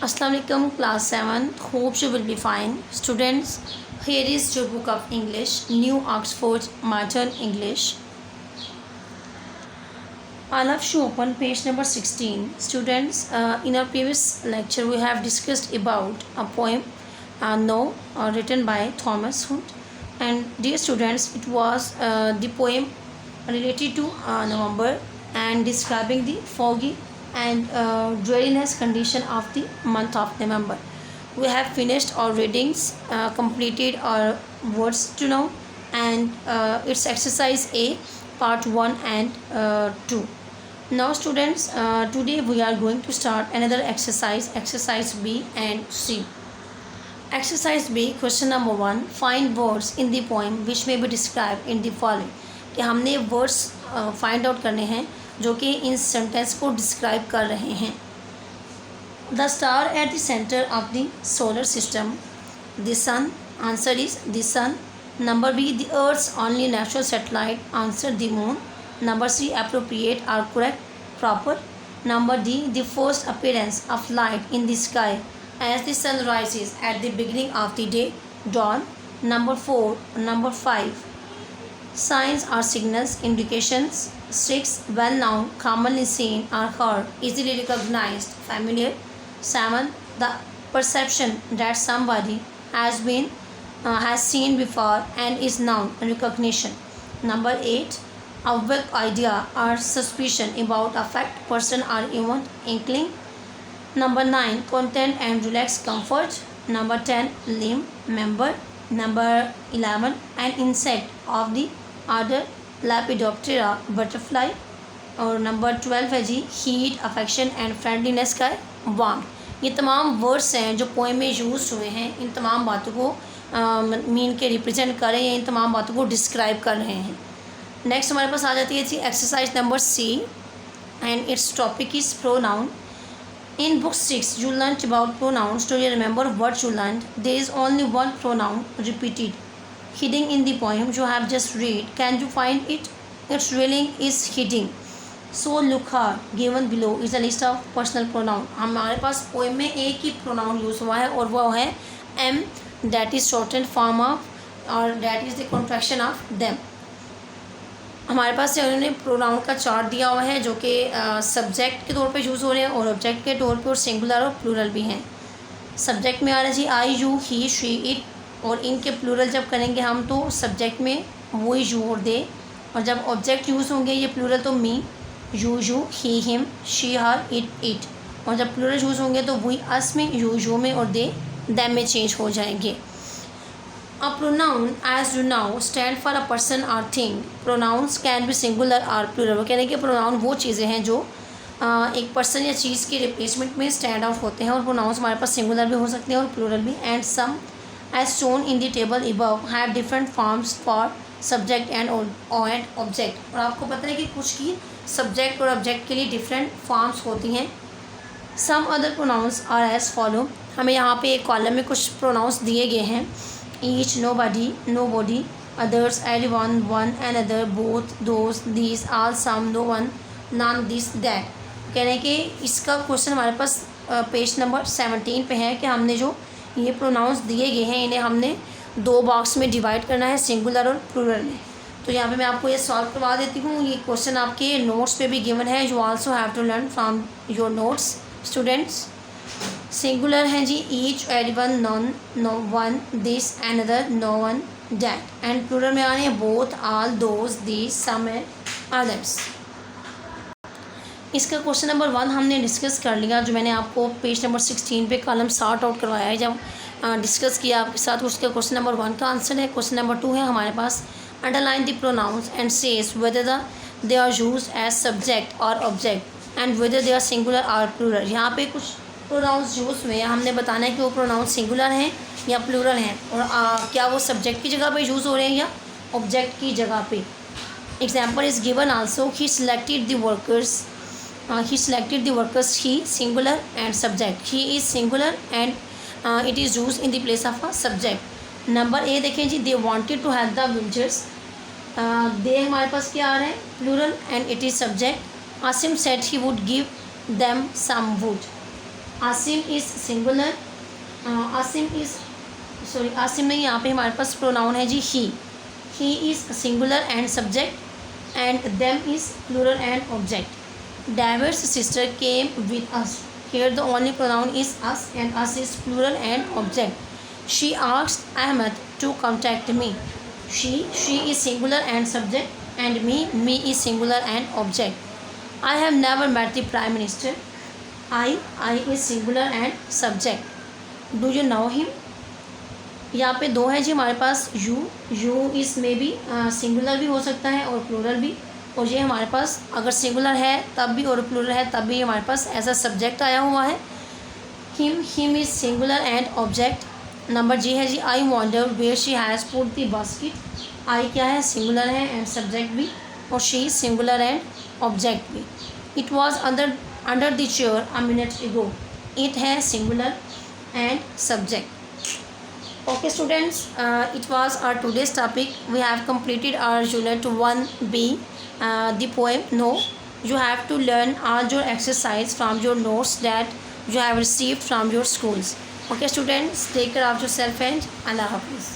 Assalamu alaikum class 7. Hope you will be fine. Students, here is your book of English, New Oxford Modern English. I'll have you open page number 16. Students, in our previous lecture we have discussed about a poem No written by Thomas Hood. And dear students, it was the poem related to November and describing the foggy and dreariness condition of the month of November. We have finished our readings, completed our words to know, and it's exercise A, part 1 and 2. Now students, today we are going to start another exercise B and C. Exercise B, question number 1, find words in the poem which may be described in the following. कि हमने words find out करने हैं जो कि इन sentence को describe कर रहे हैं. The star at the centre of the solar system, the sun, answer is the sun. Number B, the earth's only natural satellite, answer the moon. Number C, appropriate or correct, proper. Number D, the first appearance of light in the sky as the sun rises at the beginning of the day, dawn. Number 4, number 5, signs or signals, indications. 6, well known, commonly seen or heard, easily recognized, familiar. 7, the perception that somebody has seen before and is known, recognition. Number 8, a vague idea or suspicion about a fact, person or event, inkling. Number 9, content and relaxed comfort. Number 10, limb, member. Number 11, an insect of the order Lepidoptera, butterfly. और number 12 है जी, heat, affection and friendliness का warm. ये तमाम words हैं जो poem में use हुए हैं. इन तमाम बातों को मीन के रिप्रेजेंट कर रहे हैं, इन तमाम बातों को डिस्क्राइब कर रहे हैं. नेक्स्ट हमारे पास आ जाती है जी exercise number C and it's topic is pronoun. In book 6, you learnt about pronouns. Do you remember what you learnt? There is only one pronoun repeated, hidden in the poem you have just read. Can you find it? Its spelling is hidden. So look hard. Given below is a list of personal pronoun. हमारे पास poem में एक ही pronoun use हुआ है और वो है M, that is shortened form of और that is the contraction of them. हमारे पास उन्होंने प्रोनाउन का चार्ट दिया हुआ है जो कि सब्जेक्ट के तौर पे यूज़ हो रहे हैं और ऑब्जेक्ट के तौर पे और सिंगुलर और प्लूरल भी हैं. सब्जेक्ट में आ रहा है जी आई, यू, ही, शी, इट. और इनके प्लूरल जब करेंगे हम तो सब्जेक्ट में वो, यू और दे. और जब ऑब्जेक्ट यूज़ होंगे ये प्लूरल तो me, you, he, him, she, her, it. और जब प्लूरल यूज़ होंगे तो वही अस में, यू में और दे, दैम में चेंज हो जाएंगे. A pronoun, as you know, stand for a person or thing. Pronouns can be singular or plural. वो कहने के प्रोनाउन वो चीज़ें हैं जो एक पर्सन या चीज़ के रिप्लेसमेंट में स्टैंड आउट होते हैं. और प्रोनाउंस हमारे पास सिंगुलर भी हो सकते हैं और प्लूरल भी. And some as shown in the table above have different forms for subject and object. और आपको पता है कि कुछ की सब्जेक्ट और ऑब्जेक्ट के लिए डिफरेंट फॉर्म्स होती हैं. Some other pronouns are as follow. हमें यहाँ पे एक कॉलम में कुछ प्रोनाउंस दिए गए हैं. each, nobody, nobody, others, everyone, one, another, both, those, these, all, some, no one, none, this, that. कहने के इसका क्वेश्चन हमारे पास पेज नंबर 17 पे है कि हमने जो ये प्रोनाउंस दिए गए हैं इन्हें हमने दो बॉक्स में डिवाइड करना है, सिंगुलर और प्लूरल में. तो यहाँ पे मैं आपको ये सॉल्व करवा देती हूँ. ये क्वेश्चन आपके नोट्स पे भी गिवन है. You also have to learn from your notes. Students, singular हैं जी each, everyone, none, no one, this, another, no one, that. And plural में आ रहे हैं both, all, those, these, some and others. इसका क्वेश्चन नंबर 1 हमने discuss कर लिया जो मैंने आपको पेज नंबर 16 पे कॉलम सॉर्ट आउट करवाया है. जब डिस्कस किया आपके साथ उसका क्वेश्चन नंबर 1 का आंसर है. क्वेश्चन नंबर 2 है हमारे पास underline the pronouns and says whether they are used as subject और object and whether they are singular और प्लूरल. यहाँ पे कुछ प्रोनाउंस यूज़ हुए हैं, हमने बताना है कि वो प्रोनाउंस सिंगुलर हैं या प्लूरल हैं और क्या वो सब्जेक्ट की जगह पे यूज़ हो रहे हैं या ऑब्जेक्ट की जगह पे. Example is given also. He selected the workers, he singular and subject. He is singular and it is use in the place of a subject. Number A देखें जी, they wanted to help the villagers. They हमारे पास क्या आ रहा है, plural and it is subject. Asim said he would give them some wood. Asim is singular, Asim नहीं, यहाँ पे हमारे पास प्रोनाउन है जी he is singular and subject and them is plural and object. David's sister came with us, here the only pronoun is us and us is plural and object. She asked Ahmed to contact me, she is singular and subject and me is singular and object. I have never met the prime minister, I is singular and subject. Do you know him, यहाँ पे दो है जी हमारे पास you इस में भी singular भी हो सकता है और प्लूरल भी, और ये हमारे पास अगर सिंगुलर है तब भी और प्लूरल है तब भी हमारे पास एज अ सब्जेक्ट आया हुआ है। Him is singular and object. Number G है जी I wonder where she has put the basket, I क्या है सिंगुलर है एंड सब्जेक्ट भी, और शी सिंगुलर एंड ऑब्जेक्ट भी। It was under the chair a minute ago, it है singular and subject. Okay students, it was our today's topic. We have completed our unit 1B, the poem No. You have to learn all your exercise from your notes that you have received from your schools. Okay students, take care of yourself and Allah Hafiz.